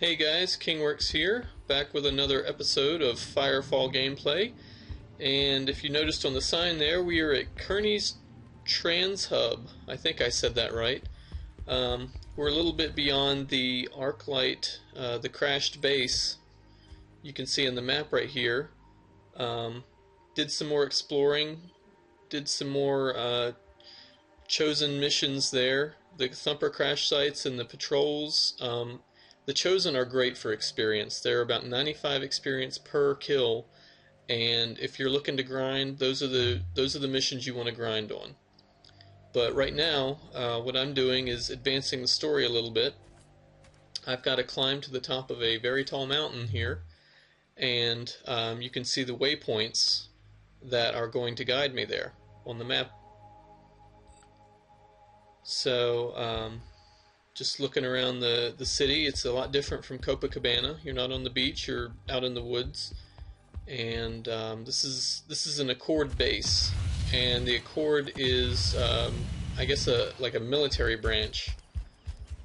Hey guys, KingWorks here, back with another episode of Firefall gameplay. And if you noticed on the sign there, we are at Kearney's Trans Hub. I think I said that right. We're a little bit beyond the Arclight, the crashed base. You can see on the map right here. Did some more exploring, did some more chosen missions there. The Thumper crash sites and the patrols. The Chosen are great for experience. They're about 95 experience per kill, and if you're looking to grind, those are the missions you want to grind on. But right now, what I'm doing is advancing the story a little bit. I've got to climb to the top of a very tall mountain here, and you can see the waypoints that are going to guide me there on the map. So, just looking around the city, it's a lot different from Copacabana. You're not on the beach, you're out in the woods. And this is an Accord base, and the Accord is I guess like a military branch.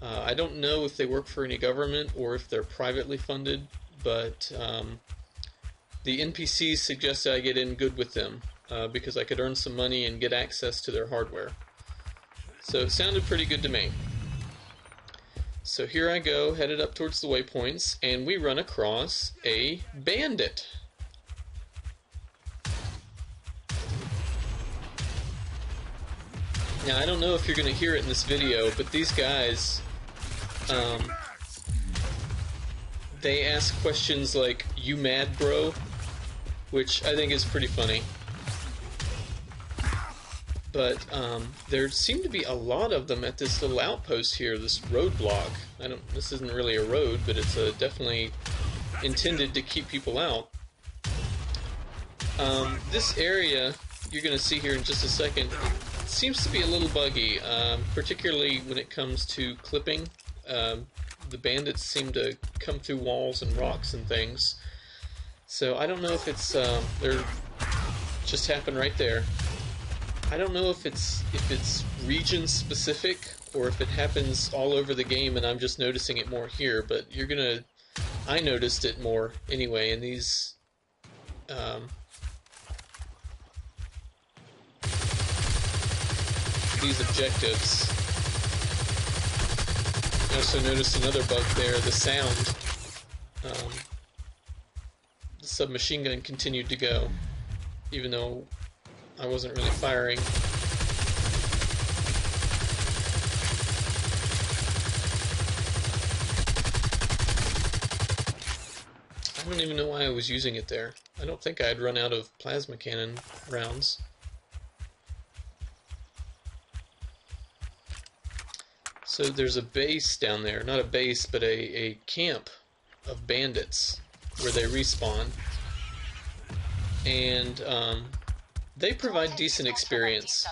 I don't know if they work for any government or if they're privately funded, but the NPCs suggested I get in good with them because I could earn some money and get access to their hardware. So it sounded pretty good to me. So here I go, headed up towards the waypoints, and we run across a bandit. Now, I don't know if you're going to hear it in this video, but these guys, they ask questions like, "You mad, bro?" Which I think is pretty funny. But there seem to be a lot of them at this little outpost here, this roadblock. This isn't really a road, but it's definitely intended to keep people out. This area, you're going to see here in just a second, it seems to be a little buggy, particularly when it comes to clipping. The bandits seem to come through walls and rocks and things. So I don't know if it's they're just happened right there. I don't know if it's region specific or if it happens all over the game and I'm just noticing it more here, but I noticed it more anyway in these objectives. I also noticed another bug there, the sound. The submachine gun continued to go, even though I wasn't really firing. I don't even know why I was using it there. I don't think I had run out of plasma cannon rounds. So there's a base down there, not a base, but a camp of bandits where they respawn. And they provide decent experience.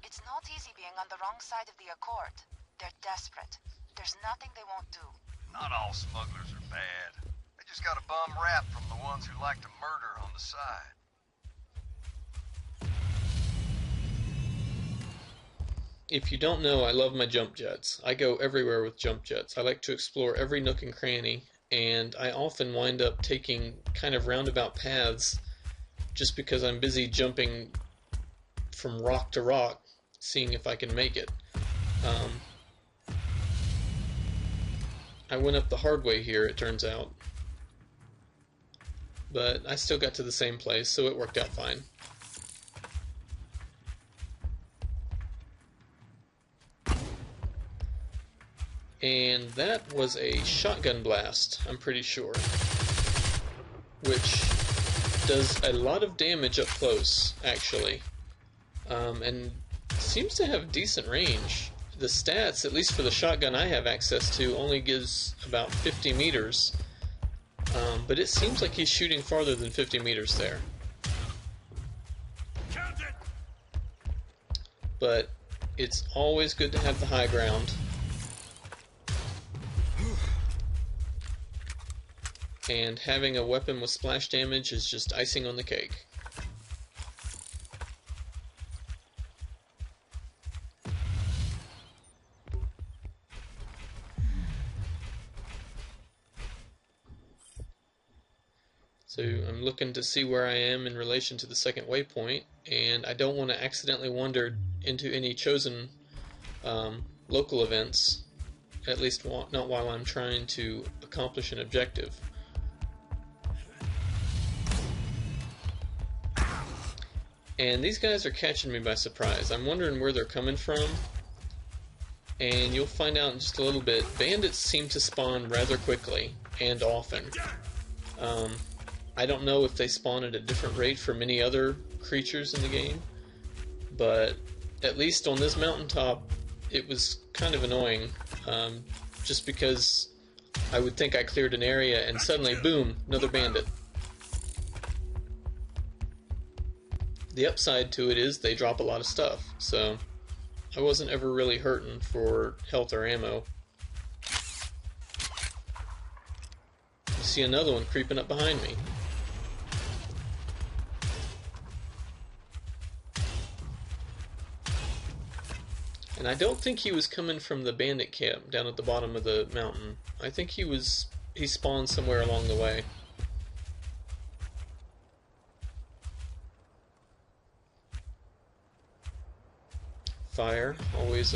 It's not easy being on the wrong side of the Accord. They're desperate. There's nothing they won't do. Not all smugglers are bad. They just got a bum rap from the ones who like to murder on the side. If you don't know, I love my jump jets. I go everywhere with jump jets. I like to explore every nook and cranny, and I often wind up taking kind of roundabout paths just because I'm busy jumping from rock to rock, seeing if I can make it. I went up the hard way here, it turns out. But I still got to the same place, so it worked out fine. And that was a shotgun blast, I'm pretty sure, which does a lot of damage up close, actually, and seems to have decent range. The stats, at least for the shotgun I have access to, only gives about 50 meters, but it seems like he's shooting farther than 50 meters there. But it's always good to have the high ground. And having a weapon with splash damage is just icing on the cake. So I'm looking to see where I am in relation to the second waypoint, and I don't want to accidentally wander into any chosen local events, at least not while I'm trying to accomplish an objective. And these guys are catching me by surprise. I'm wondering where they're coming from, and you'll find out in just a little bit. Bandits seem to spawn rather quickly and often. I don't know if they spawn at a different rate for many other creatures in the game, but at least on this mountaintop it was kind of annoying, just because I would think I cleared an area and suddenly, boom, another bandit. The upside to it is they drop a lot of stuff, so I wasn't ever really hurting for health or ammo. You see another one creeping up behind me. And I don't think he was coming from the bandit camp down at the bottom of the mountain. I think he spawned somewhere along the way. Fire, always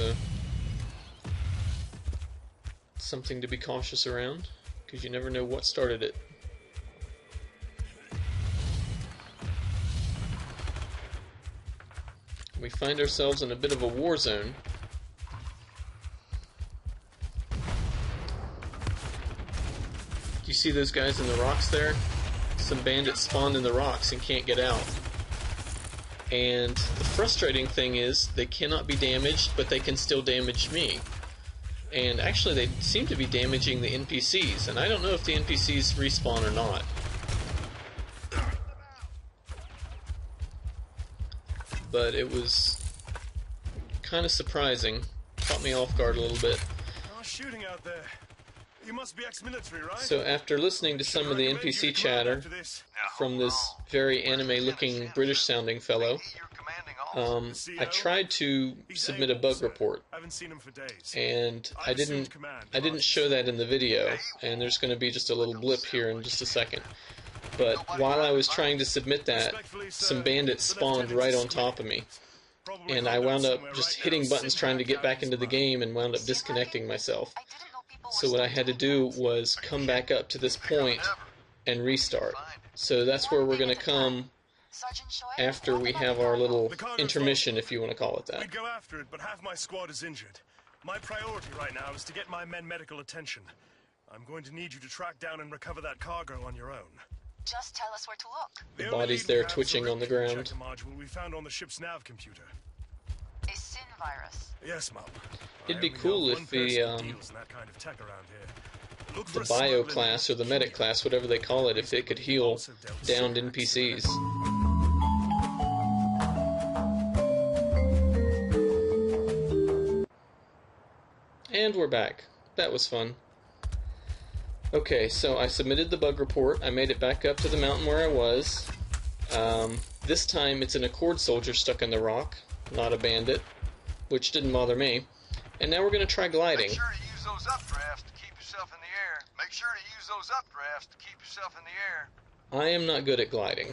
something to be cautious around, because you never know what started it. We find ourselves in a bit of a war zone. Do you see those guys in the rocks there? Some bandits spawned in the rocks and can't get out. And the frustrating thing is they cannot be damaged, but they can still damage me. And actually they seem to be damaging the NPCs, and I don't know if the NPCs respawn or not. But it was kind of surprising. Caught me off guard a little bit. Shooting out there. You must be ex-military, right? So after listening to some of the NPC chatter from this very anime-looking British-sounding fellow, I tried to submit a bug report, and I didn't show that in the video, and there's going to be just a little blip here in just a second. But while I was trying to submit that, some bandits spawned right on top of me, and I wound up just hitting buttons trying to get back into the game and wound up disconnecting myself. So what I had to do was come back up to this point and restart. So that's where we're going to come after we have our little intermission, if you want to call it that. We'd go after it, but half my squad is injured. My priority right now is to get my men medical attention. I'm going to need you to track down and recover that cargo on your own. Just tell us where to look. The body's there twitching on the ground. Module we found on the ship's nav computer. A sin virus. Yes, Mom. It'd be cool if the bio class or the medic class, whatever they call it, if it could heal downed NPCs. And we're back. That was fun. Okay, so I submitted the bug report. I made it back up to the mountain where I was. This time it's an Accord soldier stuck in the rock, not a bandit, which didn't bother me. And now we're going to try gliding. Make sure to use those updrafts to keep yourself in the air. Make sure to use those updrafts to keep yourself in the air. I am not good at gliding.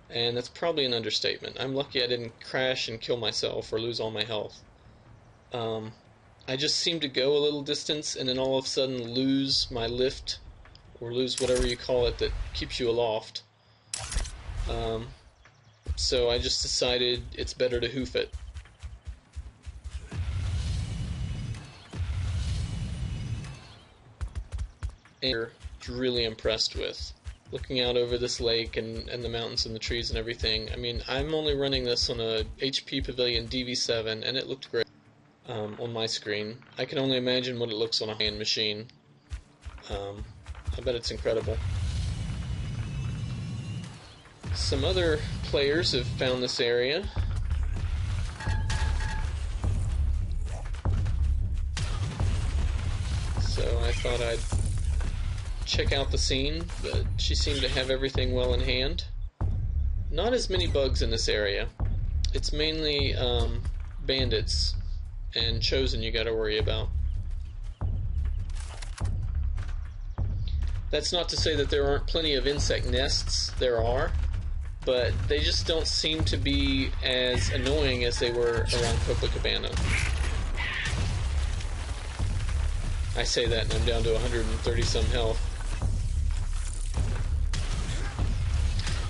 And that's probably an understatement. I'm lucky I didn't crash and kill myself or lose all my health. I just seem to go a little distance and then all of a sudden lose my lift, or lose whatever you call it that keeps you aloft. So I just decided it's better to hoof it. And I'm really impressed with. Looking out over this lake and the mountains and the trees and everything. I mean, I'm only running this on a HP Pavilion DV7 and it looked great on my screen. I can only imagine what it looks on a high-end machine. I bet it's incredible. Some other players have found this area. So I thought I'd check out the scene, but she seemed to have everything well in hand. Not as many bugs in this area. It's mainly bandits and chosen you gotta worry about. That's not to say that there aren't plenty of insect nests. There are. But they just don't seem to be as annoying as they were around Copacabana. I say that and I'm down to 130 some health.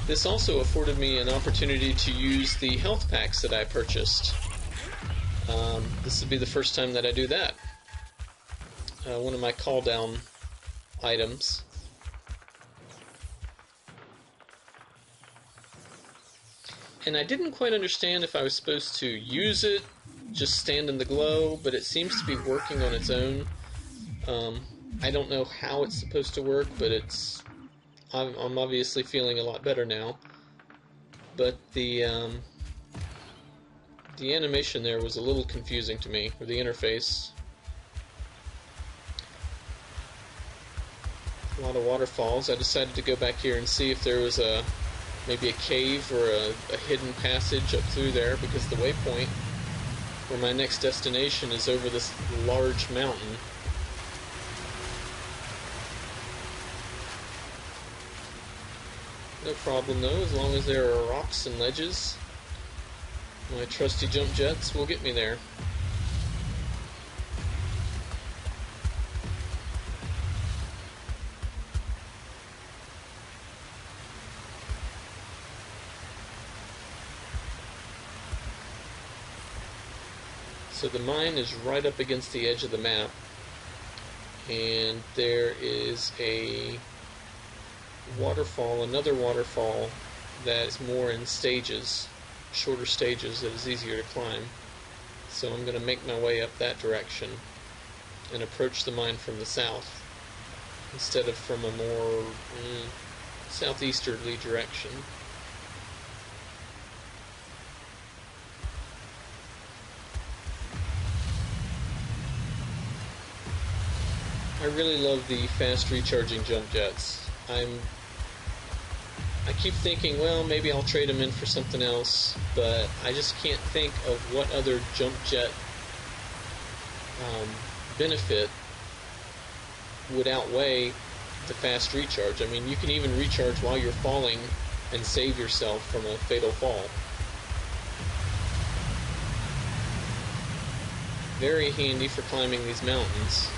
This also afforded me an opportunity to use the health packs that I purchased. This would be the first time that I do that. One of my call down items. And I didn't quite understand if I was supposed to use it, just stand in the glow, but it seems to be working on its own. I don't know how it's supposed to work, but I'm obviously feeling a lot better now. But the animation there was a little confusing to me, or the interface. A lot of waterfalls. I decided to go back here and see if there was maybe a cave or a hidden passage up through there, because the waypoint for my next destination is over this large mountain. No problem though, as long as there are rocks and ledges. My trusty jump jets will get me there. So the mine is right up against the edge of the map, and there is a waterfall, another waterfall that is more in stages, shorter stages, that is easier to climb. So I'm going to make my way up that direction and approach the mine from the south instead of from a more southeasterly direction. I really love the fast recharging jump jets. I keep thinking, well, maybe I'll trade them in for something else, but I just can't think of what other jump jet benefit would outweigh the fast recharge. I mean, you can even recharge while you're falling and save yourself from a fatal fall. Very handy for climbing these mountains.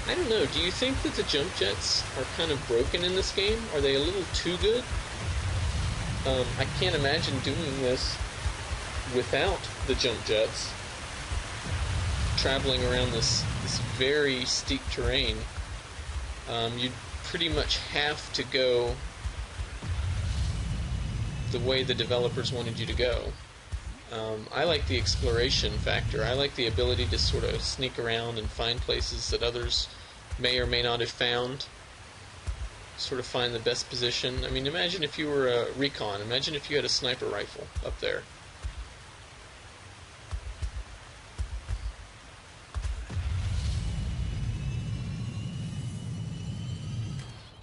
I don't know, do you think that the jump jets are kind of broken in this game? Are they a little too good? I can't imagine doing this without the jump jets. Traveling around this very steep terrain. You'd pretty much have to go the way the developers wanted you to go. I like the exploration factor. I like the ability to sort of sneak around and find places that others may or may not have found. Sort of find the best position. I mean, imagine if you were a recon. Imagine if you had a sniper rifle up there.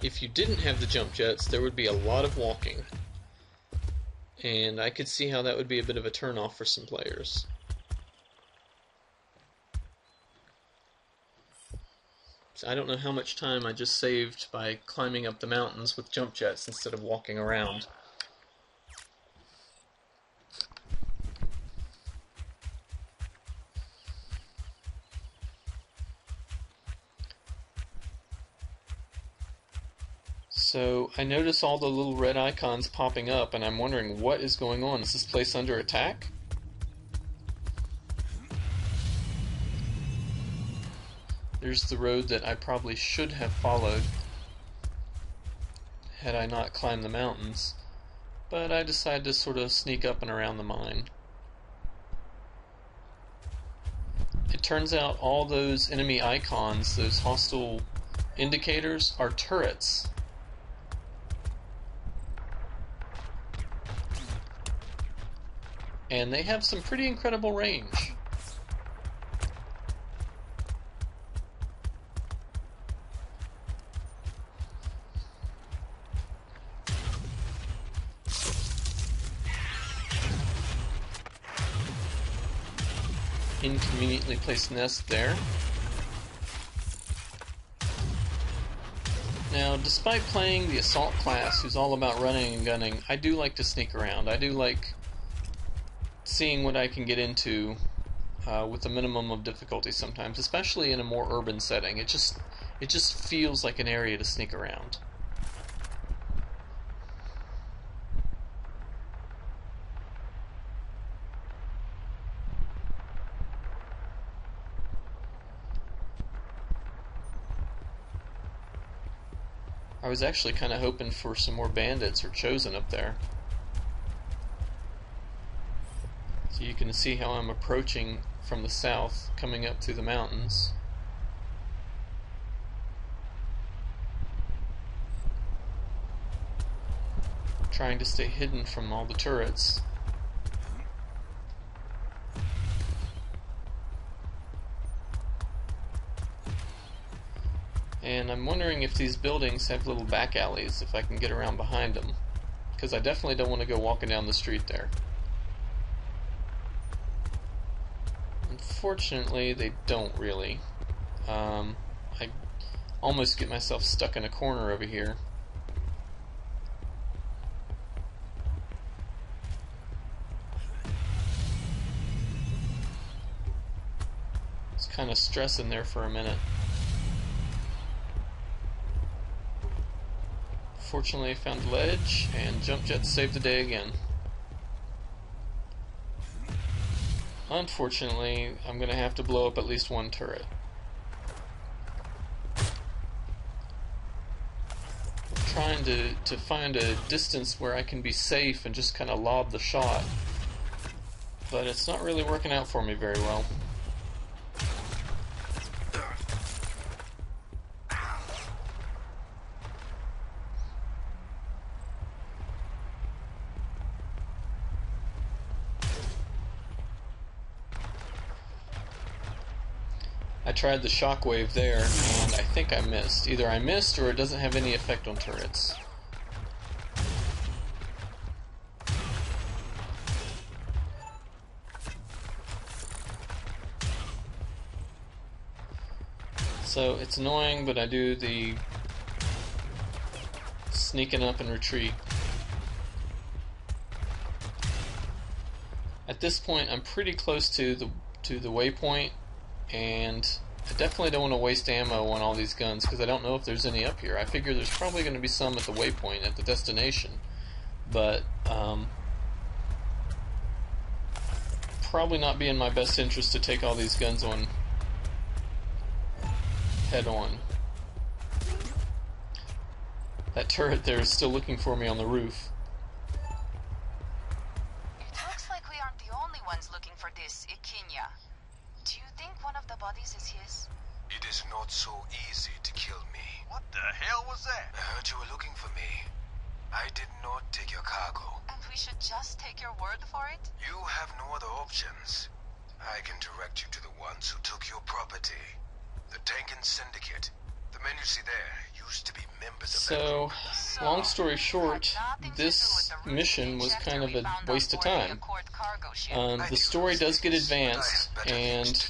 If you didn't have the jump jets, there would be a lot of walking. And I could see how that would be a bit of a turnoff for some players. So I don't know how much time I just saved by climbing up the mountains with jump jets instead of walking around. So I notice all the little red icons popping up, and I'm wondering what is going on. Is this place under attack? There's the road that I probably should have followed had I not climbed the mountains, but I decided to sort of sneak up and around the mine. It turns out all those enemy icons, those hostile indicators, are turrets. And they have some pretty incredible range. inconveniently placed nest there. Now, despite playing the assault class, who's all about running and gunning, I do like to sneak around. I do like seeing what I can get into with a minimum of difficulty sometimes, especially in a more urban setting. It just feels like an area to sneak around. I was actually kind of hoping for some more bandits or chosen up there. So you can see how I'm approaching from the south, coming up through the mountains. Trying to stay hidden from all the turrets. And I'm wondering if these buildings have little back alleys, if I can get around behind them. Because I definitely don't want to go walking down the street there. Unfortunately, they don't really. I almost get myself stuck in a corner over here. It's kind of stressing there for a minute. Fortunately, I found a ledge, and jump jet saved the day again. Unfortunately, I'm going to have to blow up at least one turret. I'm trying to find a distance where I can be safe and just kind of lob the shot, but it's not really working out for me very well. I tried the shockwave there, and I think I missed. Either I missed, or it doesn't have any effect on turrets. So it's annoying, but I do the sneaking up and retreat. At this point, I'm pretty close to the waypoint, and I definitely don't want to waste ammo on all these guns because I don't know if there's any up here. I figure there's probably going to be some at the waypoint, at the destination, but probably not be in my best interest to take all these guns on head on. That turret there is still looking for me on the roof. It looks like we aren't the only ones looking for this Ikinya. Do you think one of the bodies is his? It is not so easy to kill me. What the hell was that? I heard you were looking for me. I did not take your cargo. And we should just take your word for it? You have no other options. I can direct you to the ones who took your property. The Tankin Syndicate. The men you see there used to be members of that group. So, long story short, this mission was kind of a waste of time. The story does get advanced, and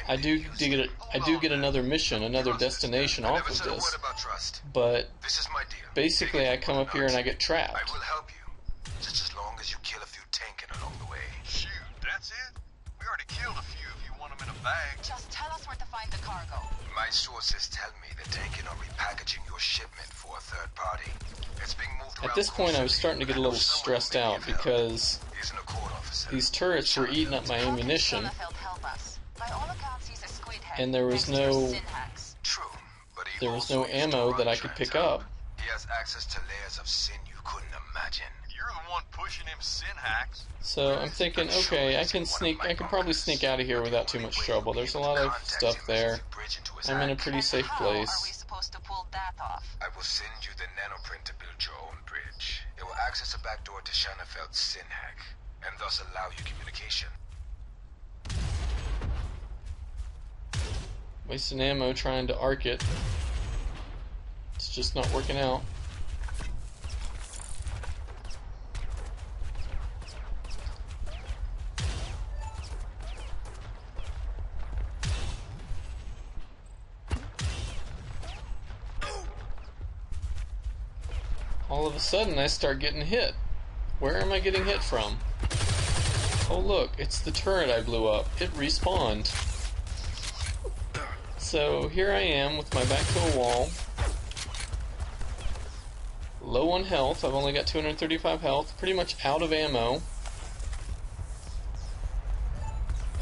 I do get another mission, another destination off of this. But basically, I come up here and I get trapped. I will help you, just as long as you kill a few Tankin along the way. Shoot, that's it? We already killed a few if you want them in a bag. Just tell us where to find the cargo. My sources tell me the Tankin are repackaging your shipment for a third party. It's being moved around. At this point, I was starting to get a little stressed out because these turrets were eating up my ammunition, and there was no ammo that I could pick up. He has access to layers of sin you couldn't imagine. You're the one pushing him sin hacks. So I'm thinking, okay, I can probably sneak out of here without too much trouble. There's a lot of stuff there. I'm in a pretty safe How are we place. supposed to pull that off? I will send you the nanoprint to build your own bridge. It will access a backdoor to Shanafeld's sin hack, and thus allow you communication. Wasting ammo trying to arc it. It's just not working out. all of a sudden I start getting hit. Where am I getting hit from? Oh look, it's the turret I blew up. It respawned. So here I am with my back to a wall. Low on health. I've only got 235 health. Pretty much out of ammo.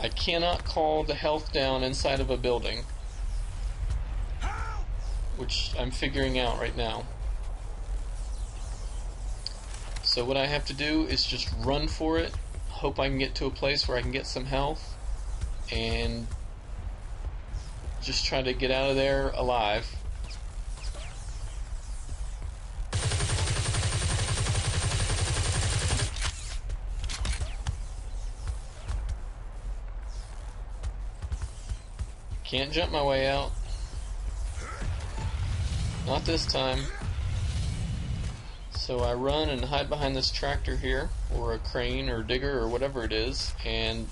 I cannot call the health down inside of a building, which I'm figuring out right now. So what I have to do is just run for it, hope I can get to a place where I can get some health, and just try to get out of there alive. Can't jump my way out. Not this time. So I run and hide behind this tractor here, or a crane or digger or whatever it is, and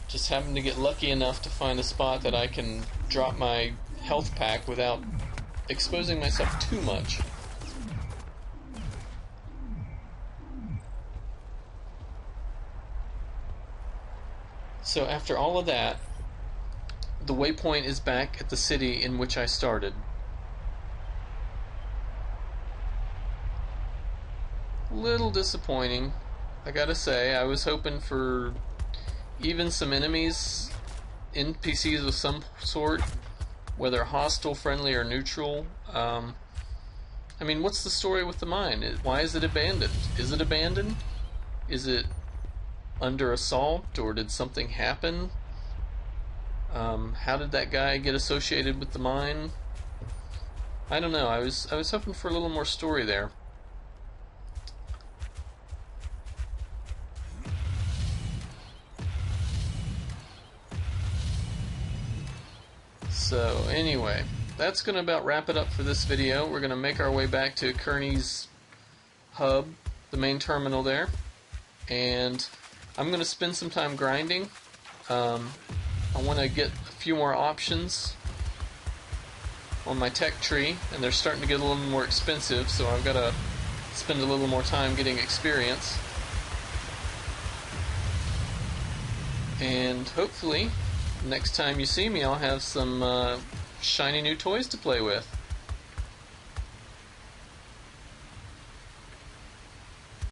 just happen to get lucky enough to find a spot that I can drop my health pack without exposing myself too much. So after all of that, the waypoint is back at the city in which I started. Little disappointing, I gotta say. I was hoping for even some enemies, NPCs of some sort, whether hostile, friendly, or neutral. I mean, what's the story with the mine? Why is it abandoned? Is it abandoned? Is it under assault, or did something happen? How did that guy get associated with the mine? I don't know. I was hoping for a little more story there. So anyway, that's going to about wrap it up for this video. We're going to make our way back to Kearney's hub, the main terminal there, and I'm going to spend some time grinding. I want to get a few more options on my tech tree, and they're starting to get a little more expensive, so I've got to spend a little more time getting experience. And hopefully, next time you see me, I'll have some shiny new toys to play with.